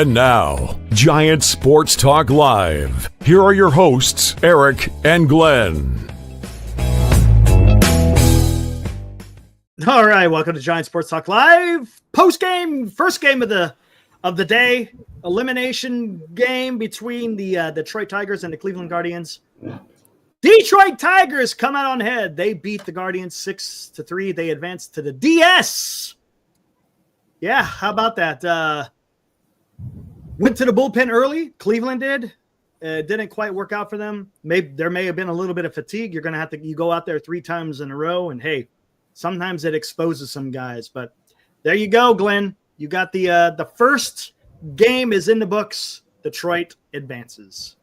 And now, Giant Sports Talk Live. Here are your hosts, Eric and Glenn. All right, welcome to Giant Sports Talk Live. Post-game, first game of the day, elimination game between the Detroit Tigers and the Cleveland Guardians. Detroit Tigers come out on ahead. They beat the Guardians 6-3. They advanced to the DS. Yeah, how about that? Went to the bullpen early. Cleveland did. Didn't quite work out for them. There may have been a little bit of fatigue. You're going to have to go out there 3 times in a row, and hey, sometimes it exposes some guys. But there you go, Glenn. You got the first game is in the books. Detroit advances.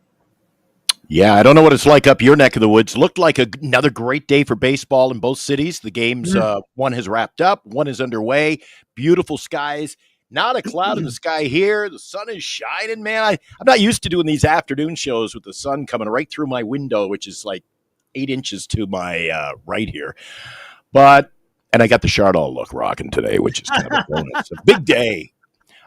Yeah, I don't know what it's like up your neck of the woods. Looked like another great day for baseball in both cities. The games, one has wrapped up, one is underway. Beautiful skies. Not a cloud in the sky here. The sun is shining, man. I'm not used to doing these afternoon shows with the sun coming right through my window, which is like 8 inches to my right here. And I got the Chardol look rocking today, which is kind of a bonus. A big day.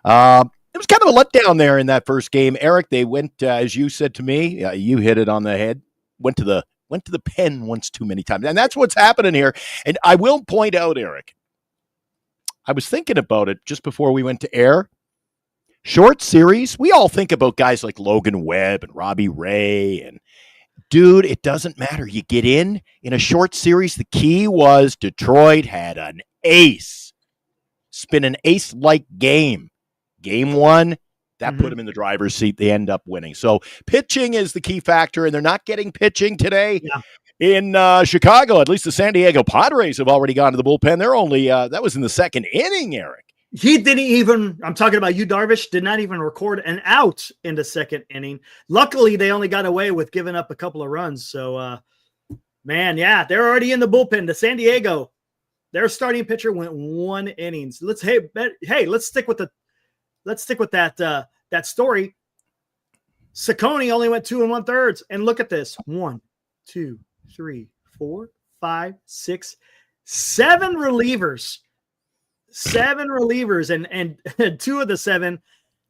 It was kind of a letdown there in that first game. Eric, they went, as you said to me, you hit it on the head, went to the pen once too many times. And that's what's happening here. And I will point out, Eric, I was thinking about it just before we went to air. Short series, we all think about guys like Logan Webb and Robbie Ray. And, dude, it doesn't matter. You get in a short series. The key was Detroit had an ace. It's been an ace-like game. Game one, that put them in the driver's seat. They end up winning. So pitching is the key factor, and they're not getting pitching today in Chicago. At least the San Diego Padres have already gone to the bullpen. They're only that was in the second inning, Eric. He didn't even, I'm talking about Yu Darvish, did not even record an out in the second inning. Luckily, they only got away with giving up a couple of runs. So, man, yeah, they're already in the bullpen. The San Diego, their starting pitcher went 1 innings. Let's stick with that story. Saccone only went 2 1/3, and look at this: 1, 2, 3, 4, 5, 6, 7 relievers. 7 relievers, and 2 of the 7,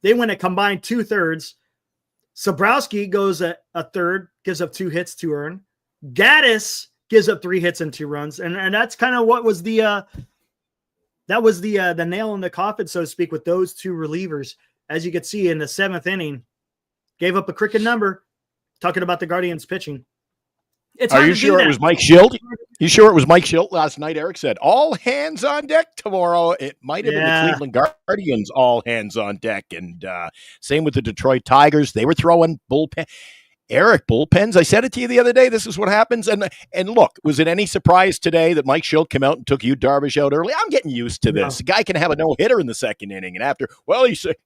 they went a combined 2/3. Sabrowski goes a third, gives up 2 hits, 2 earned. Gaddis gives up 3 hits and 2 runs, and that's kind of what was the nail in the coffin, so to speak, with those 2 relievers. As you can see in the 7th inning, gave up a cricket number. Talking about the Guardians pitching. Are you sure it was Mike Schilt? You sure it was Mike Schilt last night? Eric said, all hands on deck tomorrow. It might have been the Cleveland Guardians, all hands on deck. And same with the Detroit Tigers. They were throwing bullpen. Eric, bullpens. I said it to you the other day. This is what happens. And look, was it any surprise today that Mike Schilt came out and took Yu Darvish out early? I'm getting used to this. The guy can have a no-hitter in the second inning. And after,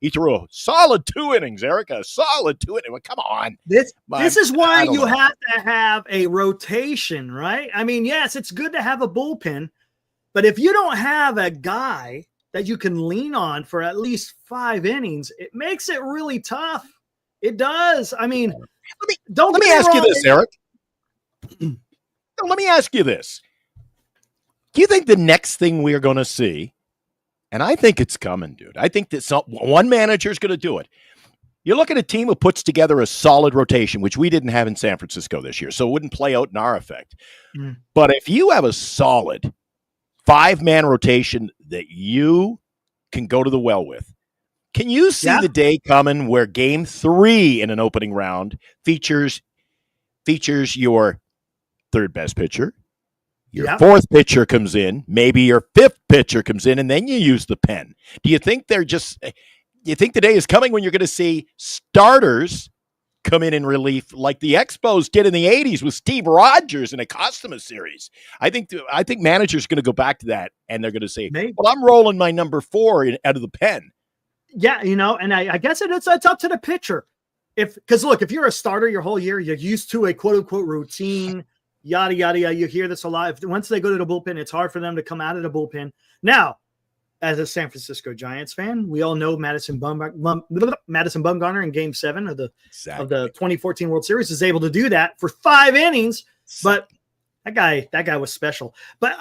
he threw a solid 2 innings, Eric, a solid 2 innings. Well, come on. This is why you have to have a rotation, right? I mean, yes, it's good to have a bullpen. But if you don't have a guy that you can lean on for at least 5 innings, it makes it really tough. It does. I mean, let me ask you this, Eric. Let me ask you this. Do you think the next thing we're going to see, and I think it's coming, dude. I think that one manager is going to do it. You look at a team who puts together a solid rotation, which we didn't have in San Francisco this year, so it wouldn't play out in our effect. But if you have a solid 5-man rotation that you can go to the well with, can you see the day coming where game 3 in an opening round features your 3rd best pitcher, your 4th pitcher comes in, maybe your 5th pitcher comes in, and then you use the pen? Do you think you think the day is coming when you're going to see starters come in relief like the Expos did in the 80s with Steve Rogers in a Costima series? I think managers are going to go back to that, and they're going to say, well, I'm rolling my number 4 out of the pen. Yeah, and I guess it's up to the pitcher. Because look, if you're a starter your whole year, you're used to a quote unquote routine, yada yada yada. You hear this a lot. Once they go to the bullpen, it's hard for them to come out of the bullpen. Now, as a San Francisco Giants fan, we all know Madison Bumgarner in Game 7 of the 2014 World Series is able to do that for 5 innings. But that guy was special. But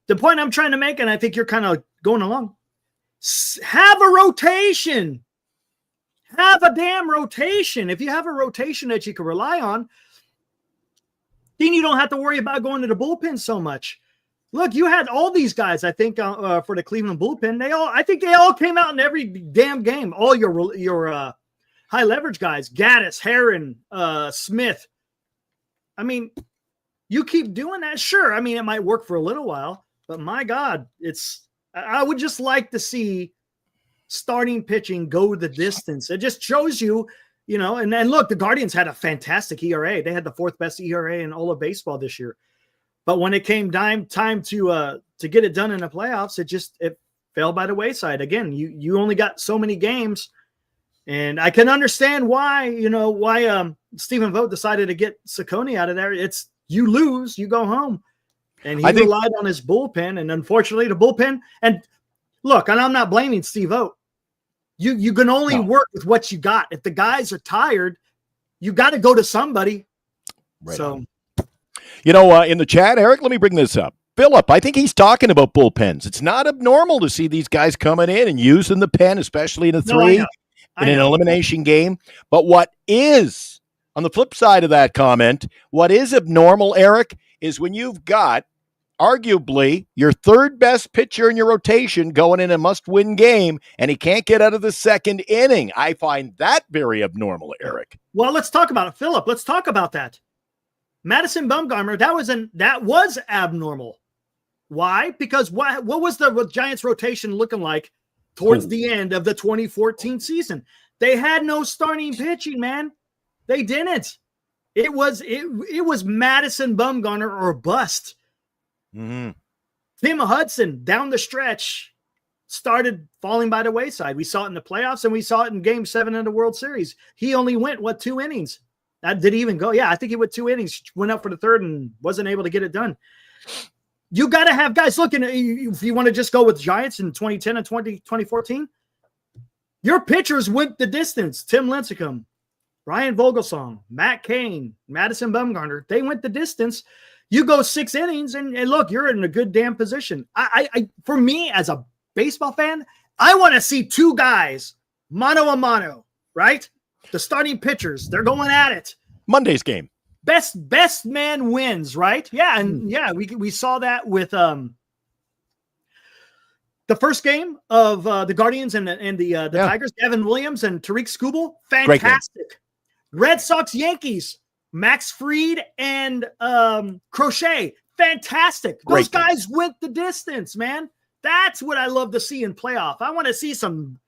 the point I'm trying to make, and I think you're kind of going along, have a rotation. Have a damn rotation. If you have a rotation that you can rely on, then you don't have to worry about going to the bullpen so much. Look, you had all these guys, I think, for the Cleveland bullpen. I think they all came out in every damn game. All your high leverage guys, Gaddis, Heron, Smith. I mean, you keep doing that. Sure. I mean, it might work for a little while, but my God, I would just like to see starting pitching go the distance. It just shows you, and then look, the Guardians had a fantastic ERA. They had the 4th best ERA in all of baseball this year. But when it came time to get it done in the playoffs, it fell by the wayside. Again, you only got so many games, and I can understand why Stephen Vogt decided to get Ciccone out of there. It's you lose, you go home, and he relied on his bullpen, and unfortunately, the bullpen. And look, and I'm not blaming Steve Vogt. You can only work with what you got. If the guys are tired, you got to go to somebody. Right so. On. In the chat, Eric, let me bring this up. Philip, I think he's talking about bullpens. It's not abnormal to see these guys coming in and using the pen, especially in a 3 in an elimination game. But what is, on the flip side of that comment, what is abnormal, Eric, is when you've got arguably your 3rd best pitcher in your rotation going in a must-win game, and he can't get out of the 2nd inning. I find that very abnormal, Eric. Well, let's talk about it, Philip. Let's talk about that. Madison Bumgarner, that was abnormal. Why? Because what was the Giants rotation looking like towards the end of the 2014 season? They had no starting pitching, man. They didn't. It was Madison Bumgarner or bust. Mm-hmm. Tim Hudson down the stretch started falling by the wayside. We saw it in the playoffs, and we saw it in Game 7 of the World Series. He only went 2 innings. Did he even go? Yeah, I think he went 2 innings, went up for the 3rd, and wasn't able to get it done. You got to have guys. Look, if you want to just go with Giants in 2010 and 2014, your pitchers went the distance. Tim Lincecum, Ryan Vogelsong, Matt Cain, Madison Bumgarner, they went the distance. You go 6 innings, and look, you're in a good damn position. For me, as a baseball fan, I want to see 2 guys, mano a mano, right? The starting pitchers, they're going at it. Monday's game. Best man wins, right? Yeah, and we saw that with the first game of the Guardians and the Tigers. Evan Williams and Tariq Skubal, fantastic. Red Sox Yankees, Max Fried and Crochet, fantastic. Those guys went the distance, man. That's what I love to see in playoff. I want to see some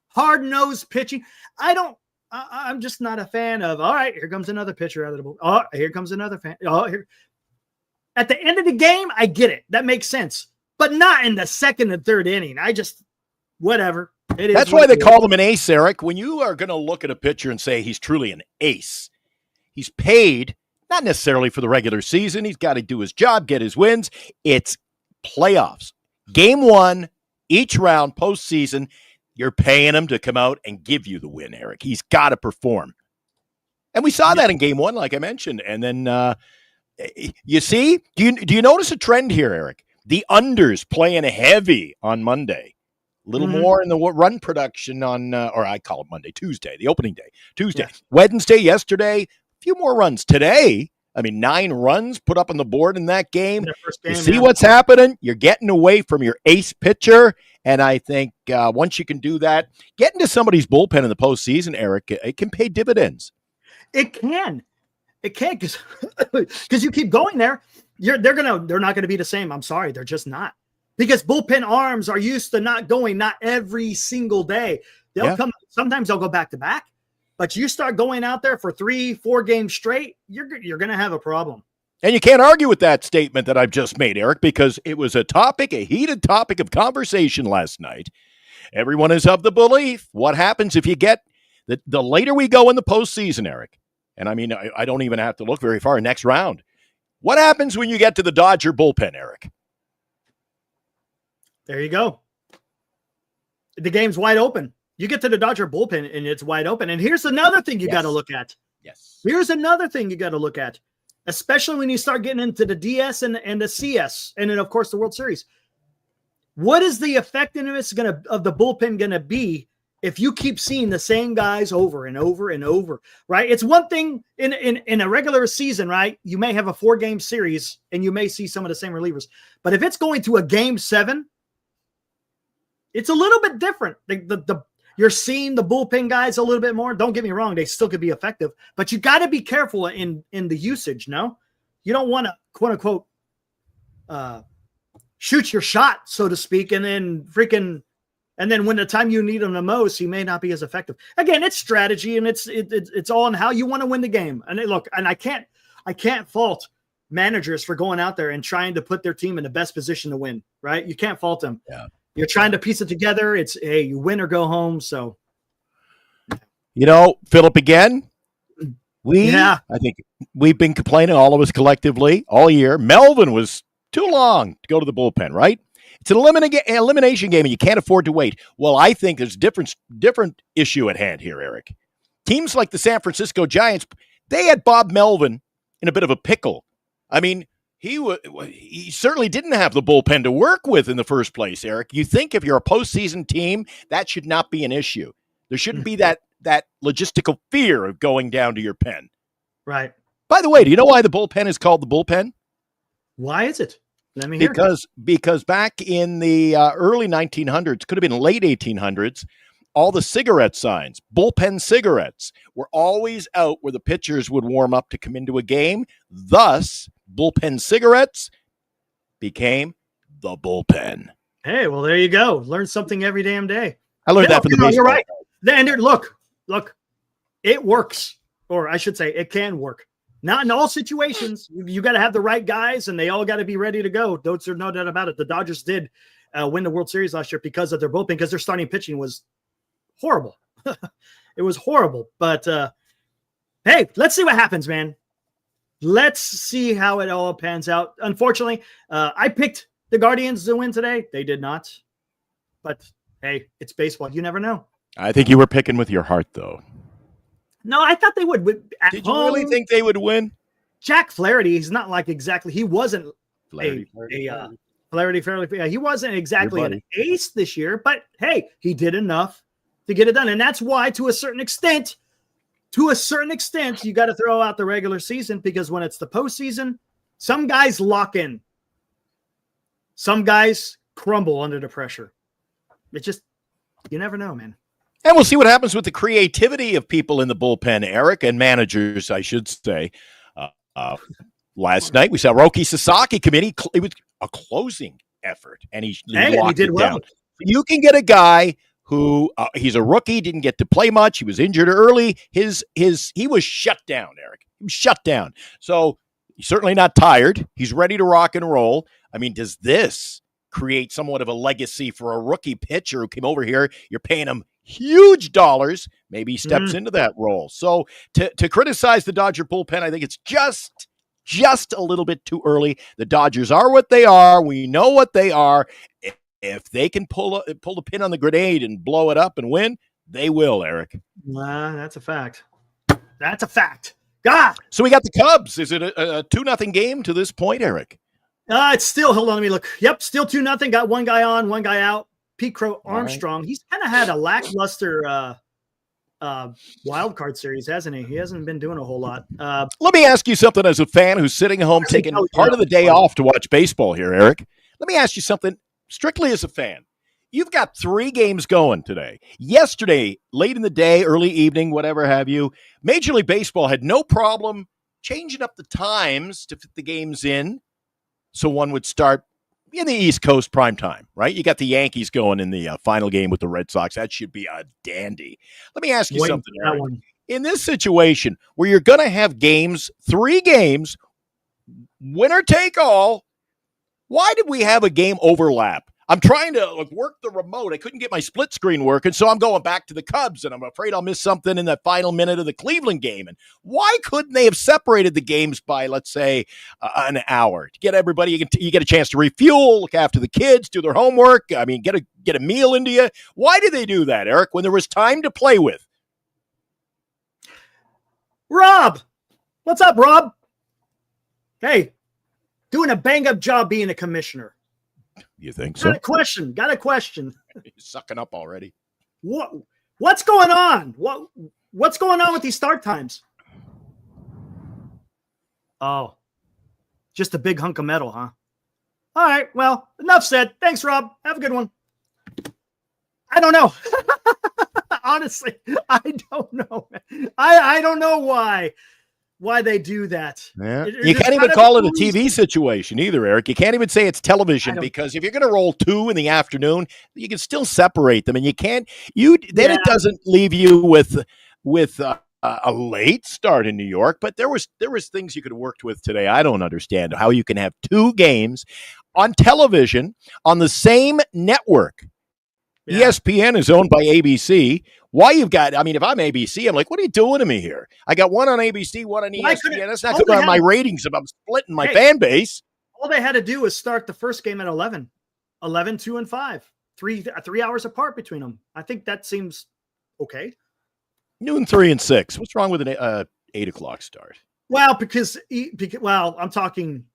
hard-nosed pitching. I'm just not a fan of, all right, here comes another pitcher out of the bullpen. Oh, here comes another fan. Oh, here. At the end of the game, I get it. That makes sense. But not in the 2nd and 3rd inning. Whatever. That's why they call him an ace, Eric. When you are going to look at a pitcher and say he's truly an ace, he's paid, not necessarily for the regular season. He's got to do his job, get his wins. It's playoffs. Game 1, each round, postseason. You're paying him to come out and give you the win, Eric. He's got to perform. And we saw that in Game 1, like I mentioned. And then, you see, do you notice a trend here, Eric? The unders playing heavy on Monday. A little more in the run production on, or I call it Tuesday, the opening day. Tuesday. Yeah. Wednesday, yesterday, a few more runs. Today, 9 runs put up on the board in that game. You see what's happening? You're getting away from your ace pitcher. And I think once you can do that, get into somebody's bullpen in the postseason, Eric, it can pay dividends. It can because you keep going there. They're not gonna be the same. I'm sorry, they're just not, because bullpen arms are used to not every single day. They'll come. Sometimes they'll go back to back, but you start going out there for 3-4 games straight, you're gonna have a problem. And you can't argue with that statement that I've just made, Eric, because it was a heated topic of conversation last night. Everyone is of the belief, what happens if you get the later we go in the postseason, Eric? And I don't even have to look very far. Next round. What happens when you get to the Dodger bullpen, Eric? There you go. The game's wide open. You get to the Dodger bullpen and it's wide open. And here's another thing you got to look at. Yes. Here's another thing you got to look at, especially when you start getting into the DS and the CS, and then of course the World Series. What is the effectiveness of the bullpen going to be if you keep seeing the same guys over and over and over, right? It's one thing in a regular season, right? You may have a 4-game series and you may see some of the same relievers. But if it's going to a game 7, it's a little bit different. You're seeing the bullpen guys a little bit more. Don't get me wrong. They still could be effective, but you got to be careful in the usage. No, you don't want to quote unquote shoot your shot, so to speak. And then when the time you need him the most, he may not be as effective. Again, it's strategy and it's all in how you want to win the game. And I can't fault managers for going out there and trying to put their team in the best position to win, right? You can't fault them. Yeah. You're trying to piece it together. It's you win or go home. So, Philip, again, I think we've been complaining, all of us collectively, all year. Melvin was too long to go to the bullpen, right? It's an elimination game, and you can't afford to wait. Well, I think there's a different issue at hand here, Eric. Teams like the San Francisco Giants, they had Bob Melvin in a bit of a pickle. I mean, he certainly didn't have the bullpen to work with in the first place, Eric. You think if you're a postseason team, that should not be an issue. There shouldn't be that logistical fear of going down to your pen. Right. By the way, do you know why the bullpen is called the bullpen? Why is it? Let me hear. Because back in the early 1900s, could have been late 1800s, all the cigarette signs, bullpen cigarettes, were always out where the pitchers would warm up to come into a game. Thus, bullpen cigarettes became the bullpen. Hey, well, there you go. Learn something every damn day. I learned that from the baseball. You're right. And look, it works. Or I should say it can work. Not in all situations. You got to have the right guys, and they all got to be ready to go. There's no doubt about it. The Dodgers did win the World Series last year because of their bullpen, because their starting pitching was horrible. It was horrible. But, hey, let's see what happens, man. Let's see how it all pans out. Unfortunately, I picked the Guardians to win today. They did not. But, hey, it's baseball. You never know. I think you were picking with your heart, though. No, I thought they would. Did you really think they would win? Jack Flaherty, he's not like exactly. He wasn't Flaherty. He wasn't exactly an ace this year, but hey, he did enough to get it done. And that's why, to a certain extent, you got to throw out the regular season, because when it's the postseason, some guys lock in. Some guys crumble under the pressure. It just, you never know, man. And we'll see what happens with the creativity of people in the bullpen, Eric, and managers, I should say. Last night, we saw Roki Sasaki committee. It was a closing effort, and he locked it down. You can get a guy who he's a rookie, didn't get to play much. He was injured early. He was shut down, Eric. He was shut down. So he's certainly not tired. He's ready to rock and roll. I mean, does this create somewhat of a legacy for a rookie pitcher who came over here? You're paying him huge dollars. Maybe he steps into that role. So to criticize the Dodger bullpen, I think it's just a little bit too early. The Dodgers are what they are. We know what they are. If they can pull the pin on the grenade and blow it up and win, they will, Eric. That's a fact. That's a fact. God. So we got the Cubs. Is it a 2-0 game to this point, Eric? It's still, hold on, let me look. Yep, still 2-0. Got one guy on, one guy out. Pete Crow Armstrong. Right. He's kind of had a lackluster wild card series, hasn't he? He hasn't been doing a whole lot. Let me ask you something as a fan who's sitting home taking part of the day off to watch baseball here, Eric. Let me ask you something strictly as a fan. You've got 3 games going today. Yesterday, late in the day, early evening, whatever have you, Major League Baseball had no problem changing up the times to fit the games in, so one would start in the East Coast prime time, right? You got the Yankees going in the final game with the Red Sox. That should be a dandy. Let me ask you something, Eric. In this situation where you're going to have games, 3 games, winner take all, why did we have a game overlap? I'm trying to work the remote. I couldn't get my split screen working, so I'm going back to the Cubs, and I'm afraid I'll miss something in that final minute of the Cleveland game. And why couldn't they have separated the games by, let's say, an hour to get everybody? You get a chance to refuel, look after the kids, do their homework. I mean, get a meal into you. Why did they do that, Eric, when there was time to play with? Rob, what's up, Rob? Hey, doing a bang-up job being a commissioner. You think so? Got a question. He's sucking up already. What What's going on? What's going on with these start times? Oh, just a big hunk of metal, huh? All right. Well, enough said. Thanks, Rob. Have a good one. I don't know. Honestly, I don't know. I don't know why they do that. Yeah. You can't even call it a TV situation either, Eric. You can't even say it's television because if you're going to roll 2 in the afternoon, you can still separate them, and you can't. It doesn't leave you with a late start in New York. But there was things you could have worked with today. I don't understand how you can have 2 games on television on the same network. Yeah. ESPN is owned by ABC. Why you've got, I mean, if I'm ABC, I'm like, what are you doing to me here? I got one on ABC, one on ESPN. That's not good on my ratings if I'm splitting my fan base. All they had to do was start the first game at 11, 2 and 5, 3 hours apart between them. I think that seems okay. Noon, 3 and 6. What's wrong with an 8 o'clock start? Well, because I'm talking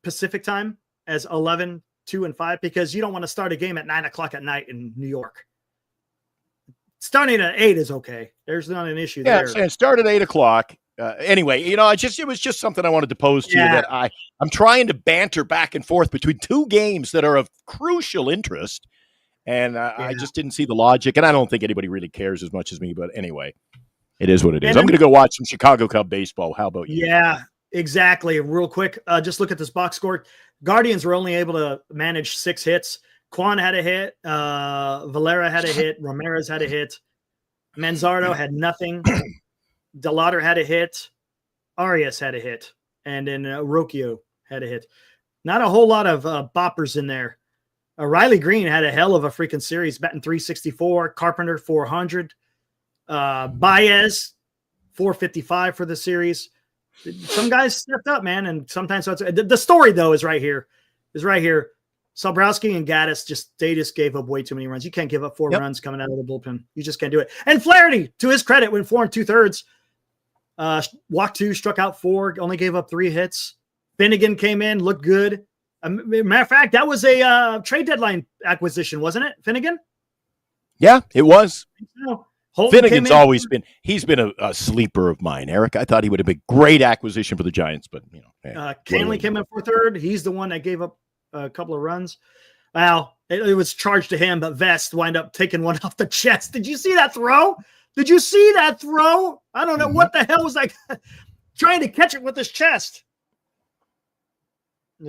Pacific time as 11, 2 and 5, because you don't want to start a game at 9 o'clock at night in New York. Starting at 8 is okay. There's not an issue there. Yeah, start at 8 o'clock. Anyway, it was just something I wanted to pose to you that I'm trying to banter back and forth between 2 games that are of crucial interest, and I just didn't see the logic, and I don't think anybody really cares as much as me, but anyway, it is what it is. I'm going to go watch some Chicago Cub baseball. How about you? Yeah, exactly. Real quick, just look at this box score. Guardians were only able to manage 6 hits. Quan had a hit. Valera had a hit. Ramirez had a hit. Manzardo had nothing. Delauder had a hit. Arias had a hit. And then Rocchio had a hit. Not a whole lot of boppers in there. Riley Green had a hell of a freaking series, batting 364. Carpenter, 400. Baez, 455 for the series. Some guys stepped up, man, and sometimes the story, though, is right here. Sobrowski and Gaddis just gave up way too many runs. You can't give up 4 runs coming out of the bullpen. You just can't do it. And Flaherty, to his credit, went 4 2/3. Walked 2, struck out 4, only gave up 3 hits. Finnegan came in, looked good. Matter of fact, that was a trade deadline acquisition, wasn't it, Finnegan? Yeah, it was. Finnegan's always been – he's been a sleeper of mine, Eric. I thought he would have been a great acquisition for the Giants, but, Canley came in for 3rd. He's the one that gave up a couple of runs. Well, it was charged to him, but Vest wound up taking one off the chest. Did you see that throw? I don't know what the hell was that guy trying to catch it with his chest.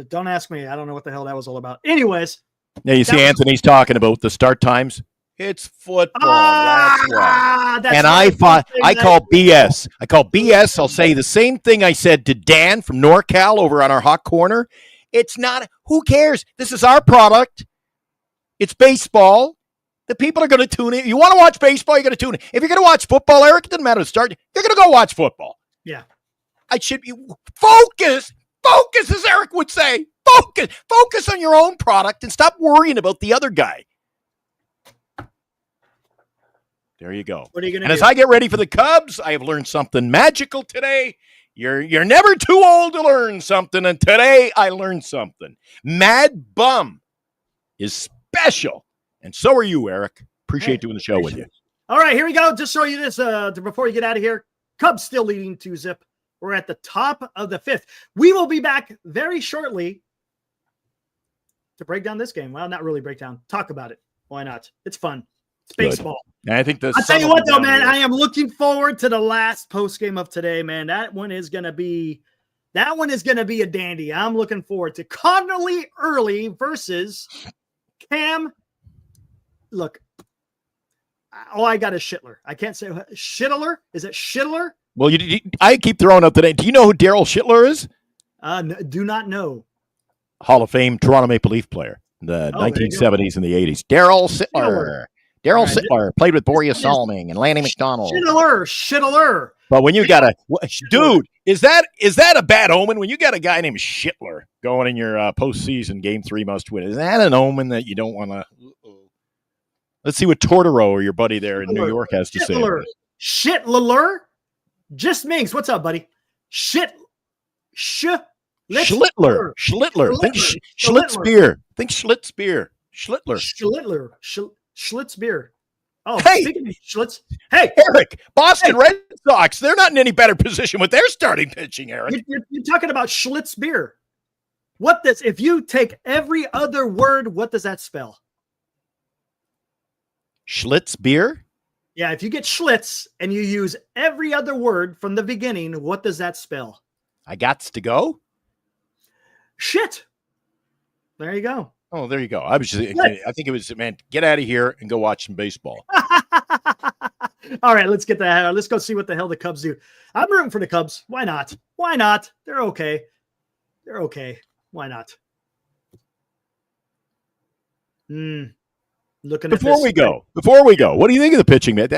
Don't ask me. I don't know what the hell that was all about. Anyways. Yeah, you see Anthony's talking about the start times. It's football. That's right. And I call BS. I call BS. I'll say the same thing I said to Dan from NorCal over on our hot corner. It's not, who cares? This is our product. It's baseball. The people are going to tune in. You want to watch baseball, you're going to tune in. If you're going to watch football, Eric, it doesn't matter to start. You're going to go watch football. Yeah. I should be focus, as Eric would say. Focus on your own product and stop worrying about the other guy. There you go. What are you going to do? And as I get ready for the Cubs, I have learned something magical today. You're never too old to learn something, and today I learned something. Mad Bum is special, and so are you, Eric. Appreciate doing the show with you. All right, here we go. Just show you this before you get out of here. Cubs still leading 2-0. We're at the top of the 5th. We will be back very shortly to break down this game. Well, not really break down. Talk about it. Why not? It's fun. It's baseball. I think I'll tell you what, though, man, I am looking forward to the last post game of today, man. That one is gonna be a dandy. I'm looking forward to Connolly Early versus Cam. Look, all I got is Schittler. I can't say Schittler. Is it Schittler? Well, I keep throwing up today. Do you know who Daryl Schittler is? Do not know. Hall of Fame Toronto Maple Leaf player in the 1970s and the 80s. Daryl Schittler. Daryl Sittler played with Boreas Salming and Lanny McDonald. Schittler. But when you got dude, is that a bad omen when you got a guy named Schittler going in your postseason Game 3 must-win? Is that an omen that you don't want to? Let's see what Tortoro or your buddy there in New York has to say. Schittler. Just Minx. What's up, buddy? Schlittler. Think Schlitzbeer. Think Schlitzbeer. Schlittler. Schlitzbeer. Oh, Hey! speaking of Schlitz, hey, Eric, Boston Red Sox, they're not in any better position with their starting pitching, Eric. you're talking about Schlitz beer. If you take every other word, what does that spell? Schlitz beer? Yeah, if you get Schlitz and you use every other word from the beginning, what does that spell? I gots to go? Shit. There you go. Oh, there you go. I think it was, man, get out of here and go watch some baseball. All right, let's get that. Let's go see what the hell the Cubs do. I'm rooting for the Cubs. Why not? Why not? They're okay. They're okay. Why not? Looking at Before we go, what do you think of the pitching, man?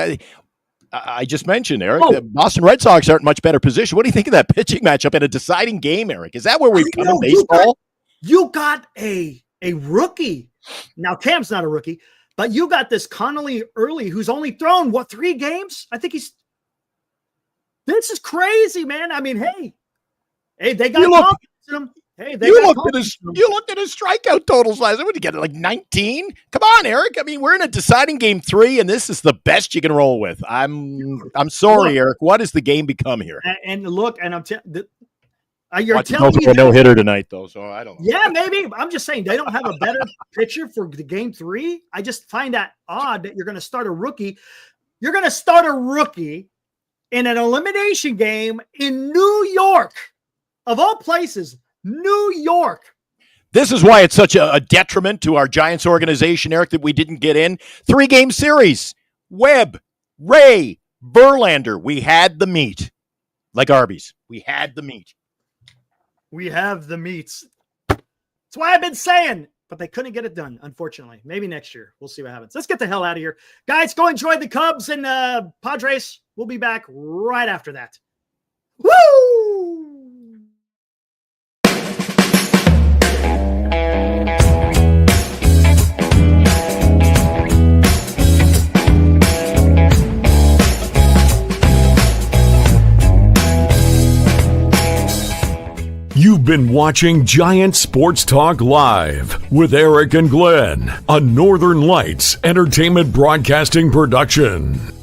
I just mentioned, Eric, the Boston Red Sox aren't in much better position. What do you think of that pitching matchup in a deciding game, Eric? Is that where we've come in baseball? You got a rookie. Now, Cam's not a rookie, but you got this Connolly Early who's only thrown, 3 games? I think this is crazy, man. I mean, hey, they got confidence in him. Hey, you looked at his strikeout totals last. What did you get? Like 19? Come on, Eric. I mean, we're in a deciding game 3, and this is the best you can roll with. I'm sorry, Eric. What has the game become here? And look, and you're telling me a no hitter tonight, though. So I don't know. Yeah, maybe. I'm just saying they don't have a better pitcher for the game 3. I just find that odd that you're going to start a rookie. You're going to start a rookie in an elimination game in New York, of all places. New York. This is why it's such a detriment to our Giants organization, Eric, that we didn't get in. 3-game series. Webb, Ray, Verlander. We had the meat. Like Arby's. We had the meat. We have the meats. That's why I've been saying, but they couldn't get it done, unfortunately. Maybe next year. We'll see what happens. Let's get the hell out of here. Guys, go enjoy the Cubs and Padres. We'll be back right after that. Woo! You've been watching Giant Sports Talk Live with Eric and Glenn, a Northern Lights Entertainment Broadcasting production.